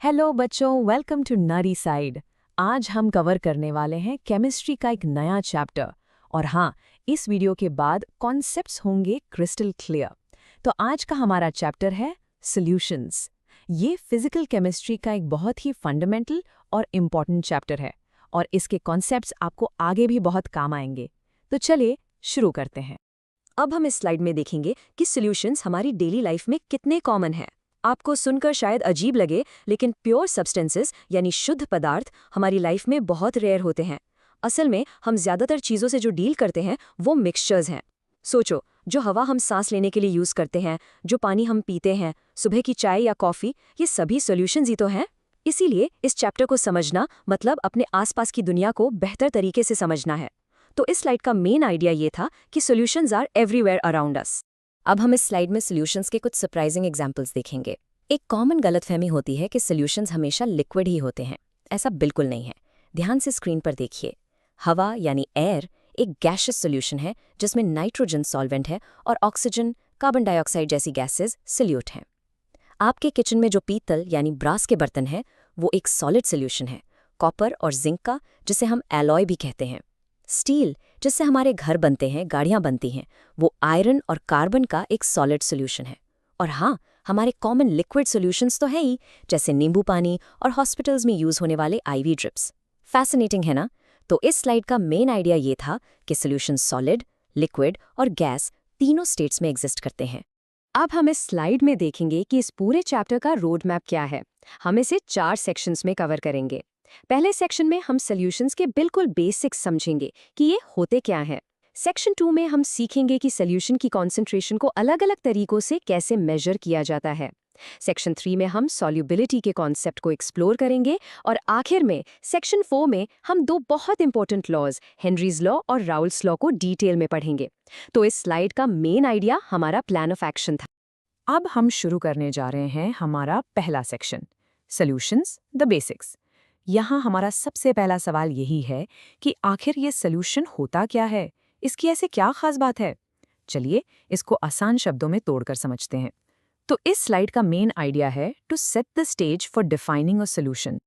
Hello बच्चों, welcome to नरी side. आज हम कवर करने वाले हैं केमिस्ट्री का एक नया चैप्टर। और हाँ, इस वीडियो के बाद कॉन्सेप्ट्स होंगे क्रिस्टल क्लियर। तो आज का हमारा चैप्टर है सॉल्यूशंस। ये फिजिकल केमिस्ट्री का एक बहुत ही फंडामेंटल और इम्पॉर्टेंट चैप्टर है और इसके कॉन्सेप्ट्स आपको आगे भी बहुत काम आएंगे। तो चलिए शुरू करते हैं। अब हम इस स्लाइड में देखेंगे कि सॉल्यूशंस हमारी डेली लाइफ में कितने कॉमन हैं। आपको सुनकर शायद अजीब लगे, लेकिन प्योर सब्सटेंसेस यानी शुद्ध पदार्थ हमारी लाइफ में बहुत रेयर होते हैं। असल में हम ज़्यादातर चीज़ों से जो डील करते हैं वो मिक्सचर्स हैं। सोचो, जो हवा हम सांस लेने के लिए यूज़ करते हैं, जो पानी हम पीते हैं, सुबह की चाय या कॉफ़ी, ये सभी सॉल्यूशंस ही तो हैं। इसीलिए इस चैप्टर को समझना मतलब अपने आसपास की दुनिया को बेहतर तरीके से समझना है। तो इस स्लाइड का मेन आइडिया ये था कि solutions are everywhere around us. अब हम इस स्लाइड में सॉल्यूशंस के कुछ सरप्राइजिंग एग्जांपल्स देखेंगे। एक कॉमन गलतफहमी होती है कि सॉल्यूशंस हमेशा लिक्विड ही होते हैं। ऐसा बिल्कुल नहीं है। ध्यान से स्क्रीन पर देखिए। हवा यानी एयर एक गैशियस सॉल्यूशन है जिसमें नाइट्रोजन सॉल्वेंट है और ऑक्सीजन, कार्बन डाइऑक्साइड जैसी गैसेज सॉल्यूट हैं। आपके किचन में जो पीतल यानी ब्रास के बर्तन हैं वो एक सॉलिड सॉल्यूशन है, कॉपर और जिंक का, जिसे हम एलॉय भी कहते हैं। स्टील, जिससे हमारे घर बनते हैं, गाड़ियां बनती हैं, वो आयरन और कार्बन का एक सॉलिड सॉल्यूशन है। और हाँ, हमारे कॉमन लिक्विड सॉल्यूशंस तो है ही, जैसे नींबू पानी और हॉस्पिटल्स में यूज होने वाले आईवी ड्रिप्स। फैसिनेटिंग है ना? तो इस स्लाइड का मेन आइडिया ये था कि सॉल्यूशन सॉलिड, लिक्विड और गैस तीनों स्टेट्स में एग्जिस्ट करते हैं। अब हम इस स्लाइड में देखेंगे कि इस पूरे चैप्टर का रोड मैप क्या है। हम इसे 4 सेक्शंस में कवर करेंगे। पहले सेक्शन में हम सॉल्यूशंस के बिल्कुल बेसिक्स समझेंगे कि ये होते क्या हैं। सेक्शन 2 में हम सीखेंगे कि सॉल्यूशन की कॉन्सेंट्रेशन को अलग-अलग तरीकों से कैसे मेजर किया जाता है। सेक्शन 3 में हम सॉल्युबिलिटी के कॉन्सेप्ट को एक्सप्लोर करेंगे और आखिर में सेक्शन 4 में हम 2 बहुत इंपॉर्टेंट लॉज, हेनरीज लॉ और राउल्स लॉ को डिटेल में पढ़ेंगे। तो इस स्लाइड का मेन आइडिया हमारा प्लान ऑफ एक्शन था। अब हम शुरू करने जा रहे हैं हमारा पहला सेक्शन, सॉल्यूशंस द बेसिक्स। यहाँ हमारा सबसे पहला सवाल यही है कि आखिर ये सॉल्यूशन होता क्या है, इसकी ऐसे क्या खास बात है। चलिए इसको आसान शब्दों में तोड़कर समझते हैं। तो इस स्लाइड का मेन आइडिया है to set the stage for defining a solution.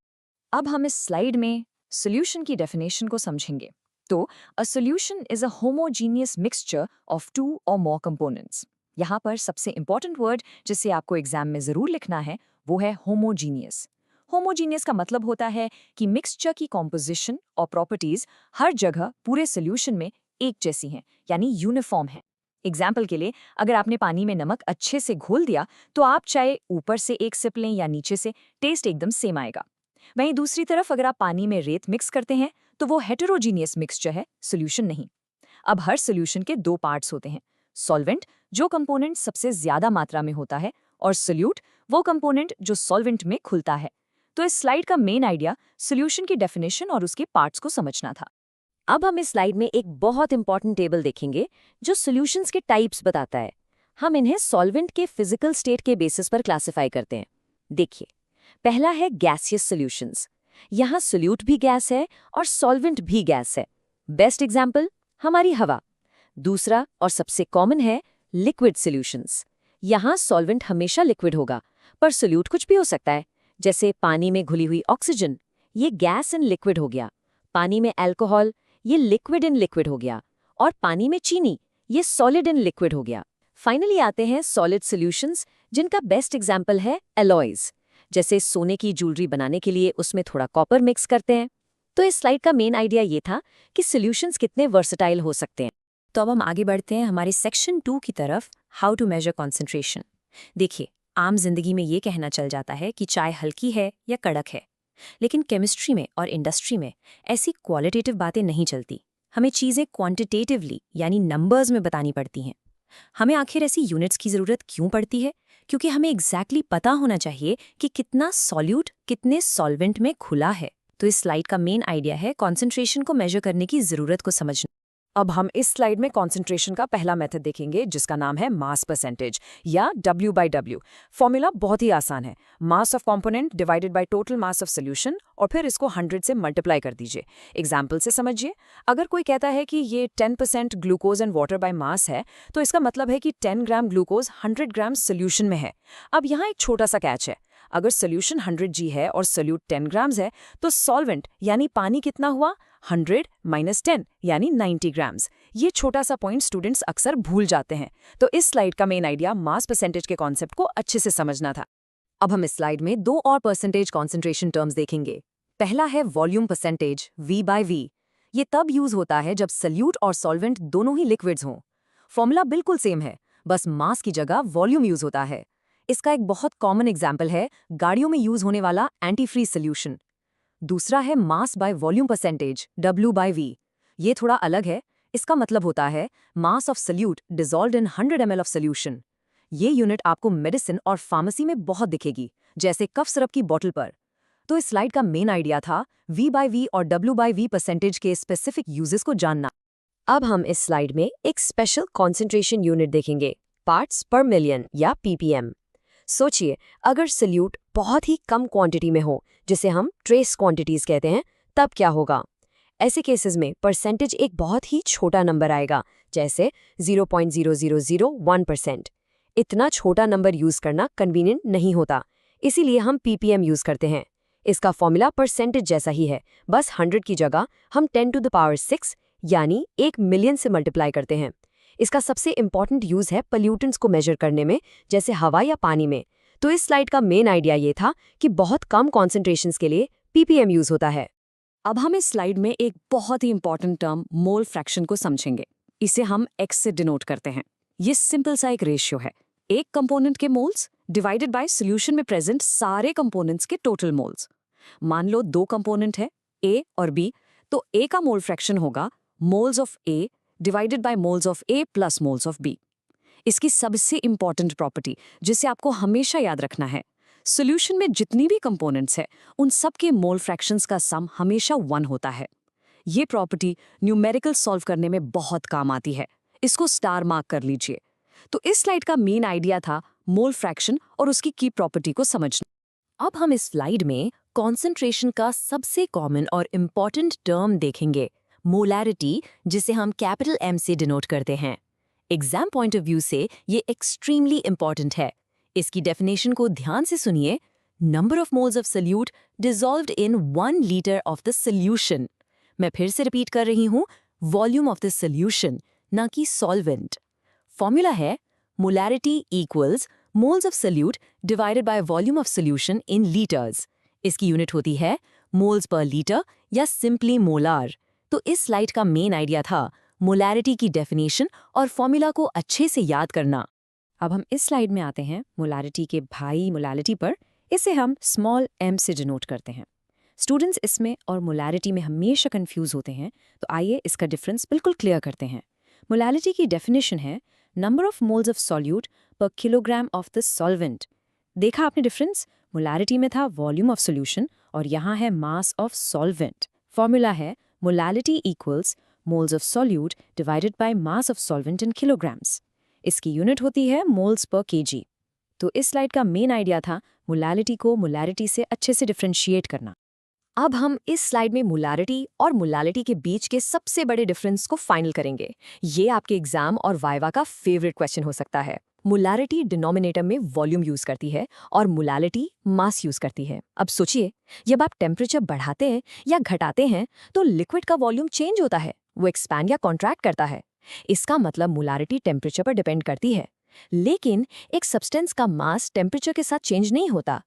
अब हम इस स्लाइड में सॉल्यूशन की डेफिनेशन को समझेंगे। तो a solution is a homogeneous mixture of 2 और मोर कंपोनेंट्स। यहाँ पर सबसे इंपॉर्टेंट वर्ड जिसे आपको एग्जाम में जरूर लिखना है वो है होमोजीनियस। होमोजीनियस का मतलब होता है कि मिक्सचर की कॉम्पोजिशन और प्रॉपर्टीज हर जगह पूरे सॉल्यूशन में एक जैसी हैं, यानी यूनिफॉर्म है। एग्जाम्पल के लिए, अगर आपने पानी में नमक अच्छे से घोल दिया तो आप चाहे ऊपर से एक सिप लें या नीचे से, टेस्ट एकदम सेम आएगा। वहीं दूसरी तरफ अगर आप पानी में रेत मिक्स करते हैं तो वो हेटेरोजीनियस मिक्सचर है, सॉल्यूशन नहीं। अब हर सॉल्यूशन के 2 पार्ट्स होते हैं, सॉल्वेंट जो कंपोनेंट सबसे ज्यादा मात्रा में होता है, और सोल्यूट वो कंपोनेंट जो सॉल्वेंट में खुलता है। तो इस स्लाइड का मेन आइडिया सॉल्यूशन की डेफिनेशन और उसके पार्ट्स को समझना था। अब हम इस स्लाइड में एक बहुत इंपॉर्टेंट टेबल देखेंगे जो सॉल्यूशंस के टाइप्स बताता है। हम इन्हें सॉल्वेंट के फिजिकल स्टेट के बेसिस पर क्लासिफाई करते हैं। देखिए, पहला है गैसियस सॉल्यूशंस। यहाँ सोल्यूट भी गैस है और सॉल्वेंट भी गैस है। बेस्ट एग्जाम्पल हमारी हवा। दूसरा और सबसे कॉमन है लिक्विड सॉल्यूशंस। यहाँ सॉल्वेंट हमेशा लिक्विड होगा, पर सोल्यूट कुछ भी हो सकता है, जैसे पानी में घुली हुई ऑक्सीजन, ये गैस इन लिक्विड हो गया। पानी में अल्कोहल, ये लिक्विड इन लिक्विड हो गया। और पानी में चीनी, ये सॉलिड इन लिक्विड हो गया। फाइनली आते हैं सॉलिड सॉल्यूशंस, जिनका बेस्ट एग्जाम्पल है एलॉयज। जैसे सोने की ज्वेलरी बनाने के लिए उसमें थोड़ा कॉपर मिक्स करते हैं। तो इस स्लाइड का मेन आइडिया ये था कि सॉल्यूशंस कितने वर्सेटाइल हो सकते हैं। तो अब हम आगे बढ़ते हैं हमारे सेक्शन 2 की तरफ, हाउ टू मेजर कॉन्सेंट्रेशन। देखिए, आम जिंदगी में ये कहना चल जाता है कि चाय हल्की है या कड़क है, लेकिन केमिस्ट्री में और इंडस्ट्री में ऐसी क्वालिटेटिव बातें नहीं चलती। हमें चीज़ें क्वांटिटेटिवली यानी नंबर्स में बतानी पड़ती हैं। हमें आखिर ऐसी यूनिट्स की ज़रूरत क्यों पड़ती है? क्योंकि हमें एग्जैक्टली पता होना चाहिए कि कितना सॉल्यूट कितने सॉल्वेंट में खुला है। तो इस स्लाइड का मेन आइडिया है कॉन्सेंट्रेशन को मेजर करने की ज़रूरत को समझना। अब हम इस स्लाइड में कॉन्सेंट्रेशन का पहला मेथड देखेंगे, जिसका नाम है मास परसेंटेज या W/W। फॉर्मूला बहुत ही आसान है, mass of component divided by total mass of solution, और फिर इसको 100 से मल्टीप्लाई कर दीजिए। एग्जाम्पल से समझिए, अगर कोई कहता है कि ये 10% glucose and water by mass है, तो इसका मतलब है कि 10 ग्राम ग्लूकोज 100 ग्राम सोल्यूशन में है। अब यहाँ एक छोटा सा कैच है, अगर सोल्यूशन 100 g है और सोल्यूट 10 ग्राम्स है तो सॉल्वेंट यानी पानी कितना हुआ 100 - 10 यानी 90 ग्राम्स। ये छोटा सा पॉइंट स्टूडेंट्स अक्सर भूल जाते हैं। तो इस स्लाइड का मेन आइडिया मास परसेंटेज के कॉन्सेप्ट को अच्छे से समझना था। अब हम इस स्लाइड में 2 और परसेंटेज कॉन्सेंट्रेशन टर्म्स देखेंगे। पहला है वॉल्यूम परसेंटेज V/V। ये तब यूज होता है जब सल्यूट और सॉल्वेंट दोनों ही लिक्विड्स हों। फॉर्मूला बिल्कुल सेम है, बस मास की जगह वॉल्यूम यूज होता है। इसका एक बहुत कॉमन एग्जाम्पल है गाड़ियों में यूज होने वाला एंटी फ्रीज सोल्यूशन। दूसरा है mass by volume percentage W/V। ये थोड़ा अलग है। इसका मतलब होता है mass of solute dissolved in 100 ml of solution. ये यूनिट आपको मेडिसिन और फार्मेसी में बहुत दिखेगी, जैसे कफ सिरप की बोतल पर। तो इस स्लाइड का मेन आइडिया था V/V और W/V परसेंटेज के स्पेसिफिक यूजेस को जानना। अब हम इस स्लाइड में एक स्पेशल कॉन्सेंट्रेशन यूनिट देखेंगे, पार्ट्स पर मिलियन या ppm। सोचिए, अगर सल्यूट बहुत ही कम क्वांटिटी में हो, जिसे हम ट्रेस क्वांटिटीज कहते हैं, तब क्या होगा? ऐसे केसेस में परसेंटेज एक बहुत ही छोटा नंबर आएगा, जैसे 0.0001%। इतना छोटा नंबर यूज करना कन्वीनियंट नहीं होता, इसीलिए हम ppm यूज करते हैं। इसका फॉर्मूला परसेंटेज जैसा ही है, बस 100 की जगह हम 10⁶ यानी 1 मिलियन से मल्टीप्लाई करते हैं। इसका सबसे इंपॉर्टेंट यूज है पोल्यूटेंट्स को मेजर करने में, जैसे हवा या पानी में। तो इस स्लाइड का मेन आइडिया ये था कि बहुत कम कॉन्सेंट्रेशंस के लिए ppm यूज होता है। अब हम इस स्लाइड में एक बहुत ही इंपॉर्टेंट टर्म मोल फ्रैक्शन को समझेंगे। इसे हम x से डिनोट करते हैं। ये सिंपल सा एक रेशियो है, एक कंपोनेंट के मोल्स डिवाइडेड बाय सॉल्यूशन में प्रेजेंट सारे कंपोनेंट्स के टोटल मोल्स। मान लो 2 कंपोनेंट है A और B, तो A का मोल फ्रैक्शन होगा moles of A divided by moles of A plus moles of B। इसकी सबसे इंपॉर्टेंट प्रॉपर्टी जिसे आपको हमेशा याद रखना है, सॉल्यूशन में जितनी भी कंपोनेंट्स है उन सब के मोल फ्रैक्शंस का सम हमेशा 1 होता है। ये प्रॉपर्टी न्यूमेरिकल सॉल्व करने में बहुत काम आती है। इसको स्टार मार्क कर लीजिए। तो इस स्लाइड का मेन आइडिया था मोल फ्रैक्शन और उसकी की प्रॉपर्टी को समझना। अब हम इस स्लाइड में कॉन्सेंट्रेशन का सबसे कॉमन और इम्पॉर्टेंट टर्म देखेंगे, मोलैरिटी, जिसे हम कैपिटल M से डिनोट करते हैं। एग्जाम पॉइंट ऑफ व्यू से ये एक्सट्रीमली इंपॉर्टेंट है। इसकी डेफिनेशन को ध्यान से सुनिए। Number of moles of solute dissolved in 1 litre of the solution. मैं फिर से रिपीट कर रही हूँ, वॉल्यूम ऑफ द सॉल्यूशन, ना कि सॉल्वेंट। फॉर्मूला है molarity equals moles of solute divided by volume of solution in litres. इसकी यूनिट होती है मोल्स पर लीटर या सिंपली मोलार। तो इस स्लाइड का मेन आइडिया था मोलैरिटी की डेफिनेशन और फॉर्मूला को अच्छे से याद करना। अब हम इस स्लाइड में आते हैं मोलैरिटी के भाई मोलैलिटी पर। इसे हम स्मॉल m से डिनोट करते हैं। स्टूडेंट्स इसमें और मोलैरिटी में हमेशा कंफ्यूज होते हैं, तो आइए इसका डिफरेंस बिल्कुल क्लियर करते हैं। मोलैलिटी की डेफिनेशन है number of moles of solute पर किलोग्राम ऑफ द सॉल्वेंट। देखा आपने डिफरेंस? मोलैलिटी में था वॉल्यूम ऑफ सॉल्यूशन और यहाँ है मास ऑफ सॉल्वेंट। फॉर्मूला है molality equals moles of solute divided by mass of solvent in kilograms. इसकी यूनिट होती है मोल्स पर केजी। तो इस स्लाइड का मेन आइडिया था मोलैलिटी को मोलैरिटी से अच्छे से डिफरेंशिएट करना। अब हम इस स्लाइड में मोलैरिटी और मोलैलिटी के बीच के सबसे बड़े डिफरेंस को फाइनल करेंगे। ये आपके एग्जाम और वाइवा का फेवरेट क्वेश्चन हो सकता है। मोलैरिटी डिनोमिनेटर में वॉल्यूम यूज करती है और मोलैलिटी मास यूज करती है। अब सोचिए, जब आप टेम्परेचर बढ़ाते हैं या घटाते हैं तो लिक्विड का वॉल्यूम चेंज होता है, वो एक्सपैंड या कॉन्ट्रैक्ट करता है। इसका मतलब मोलैरिटी टेम्परेचर पर डिपेंड करती है, लेकिन एक सब्सटेंस का मास टेम्परेचर के साथ चेंज नहीं होता।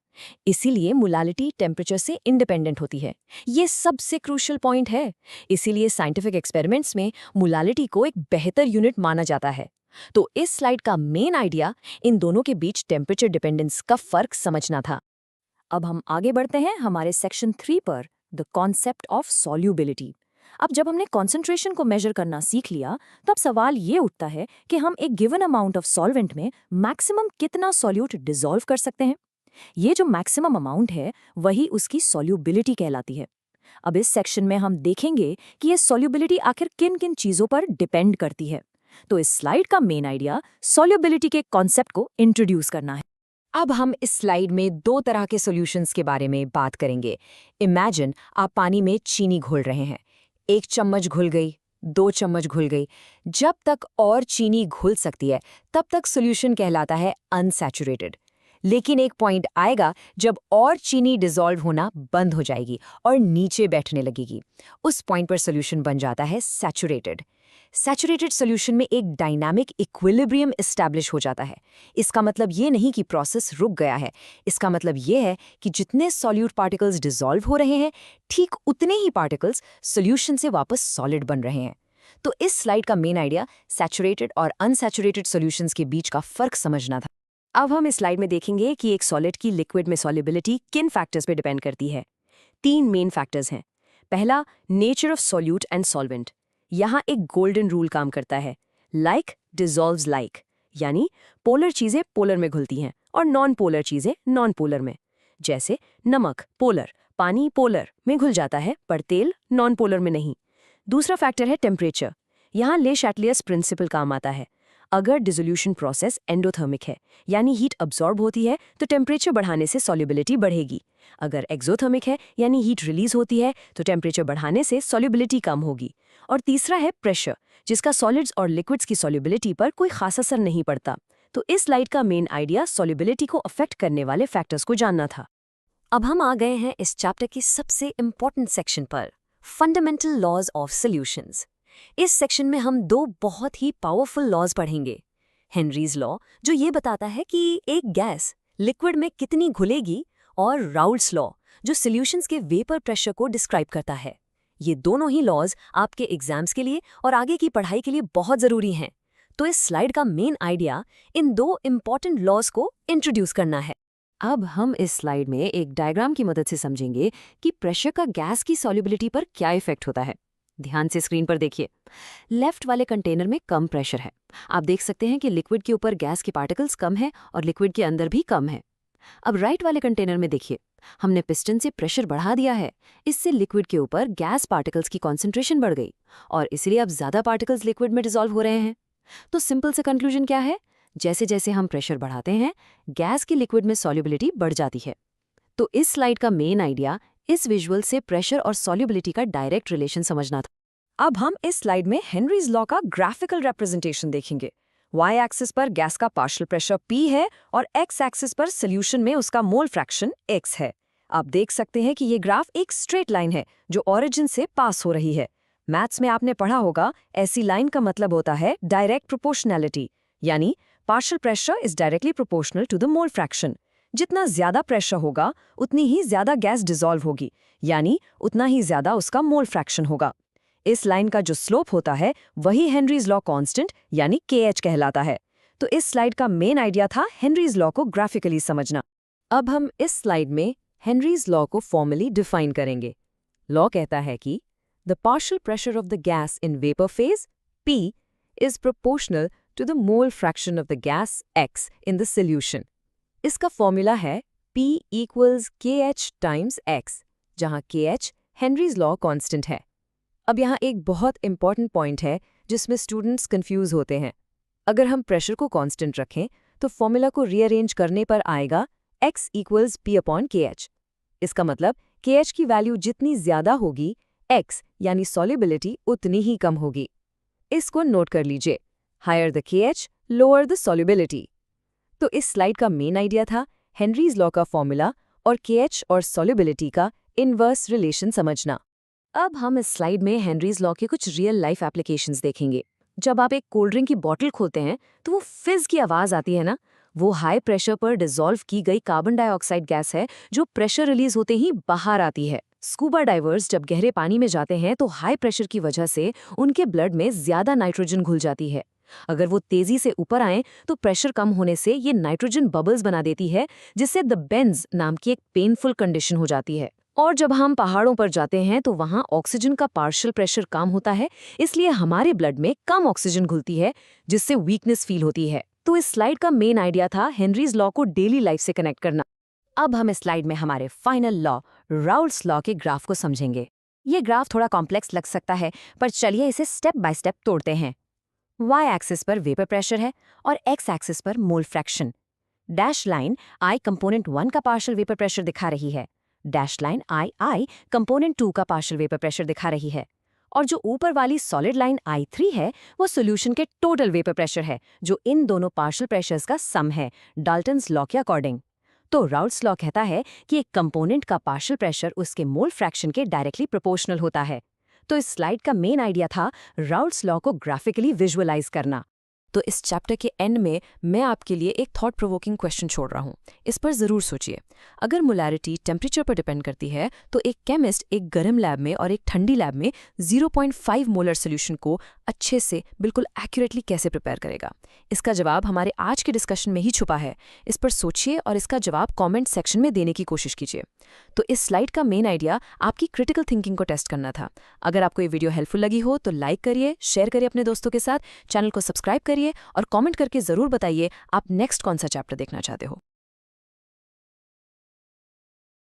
इसीलिए मोलैलिटी टेम्परेचर से इंडिपेंडेंट होती है। ये सबसे क्रूशियल पॉइंट है। इसीलिए साइंटिफिक एक्सपेरिमेंट्स में मोलैलिटी को एक बेहतर यूनिट माना जाता है। तो इस स्लाइड का मेन आइडिया इन दोनों के बीच टेम्परेचर डिपेंडेंस का फर्क समझना था। अब हम आगे बढ़ते हैं हमारे सेक्शन 3 पर, द कॉन्सेप्ट ऑफ सॉल्युबिलिटी। अब जब हमने कॉन्सेंट्रेशन को मेजर करना सीख लिया, तब सवाल ये उठता है कि हम एक गिवन अमाउंट ऑफ सॉल्वेंट में मैक्सिमम कितना सॉल्यूट डिसॉल्व कर सकते हैं। ये जो मैक्सिमम अमाउंट है वही उसकी सॉल्युबिलिटी कहलाती है। अब इस सेक्शन में हम देखेंगे कि ये सॉल्युबिलिटी आखिर किन किन चीजों पर डिपेंड करती है। तो इस स्लाइड का मेन आइडिया सॉल्युबिलिटी के कॉन्सेप्ट को इंट्रोड्यूस करना है। अब हम इस स्लाइड में 2 तरह के सॉल्यूशंस के बारे में बात करेंगे। इमेजिन आप पानी में चीनी घोल रहे हैं। 1 चम्मच घुल गई, 2 चम्मच घुल गई। जब तक और चीनी घुल सकती है तब तक सॉल्यूशन कहलाता है अनसैचुरेटेड। लेकिन एक पॉइंट आएगा जब और चीनी डिसॉल्व होना बंद हो जाएगी और नीचे बैठने लगेगी। उस पॉइंट पर सोल्यूशन बन जाता है सैचुरेटेड। सैचुरेटेड सोल्यूशन में एक डायनामिक इक्विलिब्रियम एस्टैब्लिश हो जाता है। इसका मतलब ये नहीं कि प्रोसेस रुक गया है, इसका मतलब ये है कि जितने सॉल्यूट पार्टिकल्स डिसॉल्व हो रहे हैं, ठीक उतने ही पार्टिकल्स सोल्यूशन से वापस सॉलिड बन रहे हैं। तो इस स्लाइड का मेन आइडिया सैचुरेटेड और अनसैचुरेटेड सॉल्यूशंस के बीच का फर्क समझना था। अब हम इस स्लाइड में देखेंगे कि एक सॉलिड की लिक्विड में सॉल्युबिलिटी किन फैक्टर्स पे डिपेंड करती है। 3 मेन फैक्टर्स हैं। पहला, nature of solute and solvent. यहाँ एक गोल्डन रूल काम करता है, लाइक डिसॉल्व्स लाइक, यानी पोलर चीजें पोलर में घुलती हैं और नॉन पोलर चीजें नॉन पोलर में। जैसे नमक पोलर, पानी पोलर में घुल जाता है, पर तेल नॉन पोलर में नहीं। दूसरा फैक्टर है टेम्परेचर। यहाँ ले शैटलियर्स प्रिंसिपल काम आता है। अगर डिसोल्यूशन प्रोसेस एंडोथर्मिक है, यानी हीट अब्सॉर्ब होती है, तो टेम्परेचर बढ़ाने से सॉल्युबिलिटी बढ़ेगी। अगर एक्सोथर्मिक है, यानी हीट रिलीज होती है, तो टेम्परेचर बढ़ाने से सॉल्युबिलिटी कम होगी। और तीसरा है प्रेशर, जिसका सॉलिड्स और लिक्विड्स की सॉल्युबिलिटी पर कोई खास असर नहीं पड़ता। तो इस स्लाइड का मेन आइडिया सॉल्युबिलिटी को अफेक्ट करने वाले फैक्टर्स को जानना था। अब हम आ गए हैं इस चैप्टर के सबसे इंपॉर्टेंट सेक्शन पर, फंडामेंटल लॉज ऑफ सॉल्यूशंस। इस सेक्शन में हम 2 बहुत ही पावरफुल लॉज पढ़ेंगे। हेनरीज लॉ, जो ये बताता है कि एक गैस लिक्विड में कितनी घुलेगी, और राउल्ट्स लॉ, जो सॉल्यूशंस के वेपर प्रेशर को डिस्क्राइब करता है। ये दोनों ही लॉज आपके एग्जाम्स के लिए और आगे की पढ़ाई के लिए बहुत ज़रूरी हैं। तो इस स्लाइड का मेन आइडिया इन 2 इंपॉर्टेंट लॉज को इंट्रोड्यूस करना है। अब हम इस स्लाइड में एक डायग्राम की मदद से समझेंगे कि प्रेशर का गैस की सॉल्युबिलिटी पर क्या इफेक्ट होता है। ध्यान से स्क्रीन पर देखिए। लेफ्ट वाले कंटेनर में कम प्रेशर है। आप देख सकते हैं कि लिक्विड के ऊपर गैस के पार्टिकल्स कम है और लिक्विड के अंदर भी कम है। अब राइट वाले कंटेनर में देखिए, हमने पिस्टन से प्रेशर बढ़ा दिया है। इससे लिक्विड के ऊपर गैस पार्टिकल्स की कॉन्सेंट्रेशन बढ़ गई और इसलिए अब ज्यादा पार्टिकल्स लिक्विड में डिसॉल्व हो रहे हैं। तो सिंपल से कंक्लूजन क्या है? जैसे जैसे हम प्रेशर बढ़ाते हैं, गैस की लिक्विड में सॉल्युबिलिटी बढ़ जाती है। तो इस स्लाइड का मेन आइडिया इस विजुअल से प्रेशर और सॉल्युबिलिटी का डायरेक्ट रिलेशन समझना था। अब हम इस स्लाइड में हेनरीज लॉ का ग्राफिकल रिप्रेजेंटेशन देखेंगे। वाई एक्सिस पर गैस का पार्शियल प्रेशर P है और एक्स एक्सिस पर सोल्यूशन में उसका मोल फ्रैक्शन X है। आप देख सकते हैं कि ये ग्राफ एक स्ट्रेट लाइन है जो ओरिजिन से पास हो रही है। मैथ्स में आपने पढ़ा होगा, ऐसी लाइन का मतलब होता है डायरेक्ट प्रोपोर्शनैलिटी, यानी partial pressure is directly proportional to the mole fraction. जितना ज्यादा प्रेशर होगा उतनी ही ज्यादा गैस डिसॉल्व होगी, यानी उतना ही ज्यादा उसका मोल फ्रैक्शन होगा। इस लाइन का जो स्लोप होता है वही हेनरीज लॉ कांस्टेंट यानी KH कहलाता है। तो इस स्लाइड का मेन आइडिया था हेनरीज लॉ को ग्राफिकली समझना। अब हम इस स्लाइड में हेनरीज लॉ को फॉर्मली डिफाइन करेंगे। लॉ कहता है कि the partial pressure of the gas in vapour phase P is proportional to the mole fraction of the gas X in the solution. इसका फॉर्मूला है P = KH टाइम्स X, जहां KH Henrys law constant है। अब यहाँ एक बहुत important point है जिसमें स्टूडेंट्स कंफ्यूज होते हैं। अगर हम प्रेशर को कांस्टेंट रखें तो फॉर्मूला को रीअरेंज करने पर आएगा X = P/KH। इसका मतलब KH की वैल्यू जितनी ज्यादा होगी, X यानी सॉल्युबिलिटी उतनी ही कम होगी। इसको नोट कर लीजिए, higher the KH lower the solubility. तो इस स्लाइड का मेन आइडिया था हेनरीज लॉ का फॉर्मूला और KH और सॉल्युबिलिटी का इनवर्स रिलेशन समझना। अब हम इस स्लाइड में हेनरीज लॉ के कुछ रियल लाइफ एप्लीकेशंस देखेंगे। जब आप एक कोल्ड ड्रिंक की बॉटल खोलते हैं तो वो फिज की आवाज आती है ना, वो हाई प्रेशर पर डिसॉल्व की गई कार्बन डाइऑक्साइड गैस है जो प्रेशर रिलीज होते ही बाहर आती है। स्कूबा डाइवर्स जब गहरे पानी में जाते हैं तो हाई प्रेशर की वजह से उनके ब्लड में ज्यादा नाइट्रोजन घुल जाती है। अगर वो तेजी से ऊपर आएं तो प्रेशर कम होने से ये नाइट्रोजन बबल्स बना देती है, जिससे द बेंज नाम की एक पेनफुल कंडीशन हो जाती है। और जब हम पहाड़ों पर जाते हैं तो वहाँ ऑक्सीजन का पार्शियल प्रेशर कम होता है, इसलिए हमारे ब्लड में कम ऑक्सीजन घुलती है, जिससे वीकनेस फील होती है। तो इस स्लाइड का मेन आइडिया था हेनरीज लॉ को डेली लाइफ से कनेक्ट करना। अब हम इस स्लाइड में हमारे फाइनल लॉ, राउल्ट्स लॉ के ग्राफ को समझेंगे। ये ग्राफ थोड़ा कॉम्प्लेक्स लग सकता है, पर चलिए इसे स्टेप बाय स्टेप तोड़ते हैं। वाई एक्सिस पर वेपर प्रेशर है और एक्स एक्सिस पर mole fraction. Dash line I component 1 का पार्शियल वेपर प्रेशर दिखा रही है, डैश लाइन I कंपोनेंट 2 का पार्शियल वेपर प्रेशर दिखा रही है, और जो ऊपर वाली सॉलिड लाइन I3 है वो सॉल्यूशन के टोटल वेपर प्रेशर है, जो इन दोनों पार्शियल प्रेशर्स का सम है, डाल्टन्स लॉ के अकॉर्डिंग। तो राउल्ट्स लॉ कहता है कि एक कंपोनेंट का पार्शियल प्रेशर उसके मोल फ्रैक्शन के डायरेक्टली प्रोपोर्शनल होता है। तो इस स्लाइड का मेन आइडिया था राउल्ट्स लॉ को ग्राफिकली विजुअलाइज करना। तो इस चैप्टर के एंड में मैं आपके लिए एक थॉट प्रोवोकिंग क्वेश्चन छोड़ रहा हूँ। इस पर ज़रूर सोचिए। अगर मोलैरिटी टेम्परेचर पर डिपेंड करती है तो एक केमिस्ट एक गर्म लैब में और एक ठंडी लैब में 0.5 मोलर सोल्यूशन को अच्छे से बिल्कुल एक्यूरेटली कैसे प्रिपेयर करेगा? इसका जवाब हमारे आज के डिस्कशन में ही छुपा है। इस पर सोचिए और इसका जवाब कॉमेंट सेक्शन में देने की कोशिश कीजिए। तो इस स्लाइड का मेन आइडिया आपकी क्रिटिकल थिंकिंग को टेस्ट करना था। अगर आपको ये वीडियो हेल्पफुल लगी हो तो लाइक करिए, शेयर करिए अपने दोस्तों के साथ, चैनल को सब्सक्राइब करिए और कमेंट करके ज़रूर बताइए आप नेक्स्ट कौन सा चैप्टर देखना चाहते हो।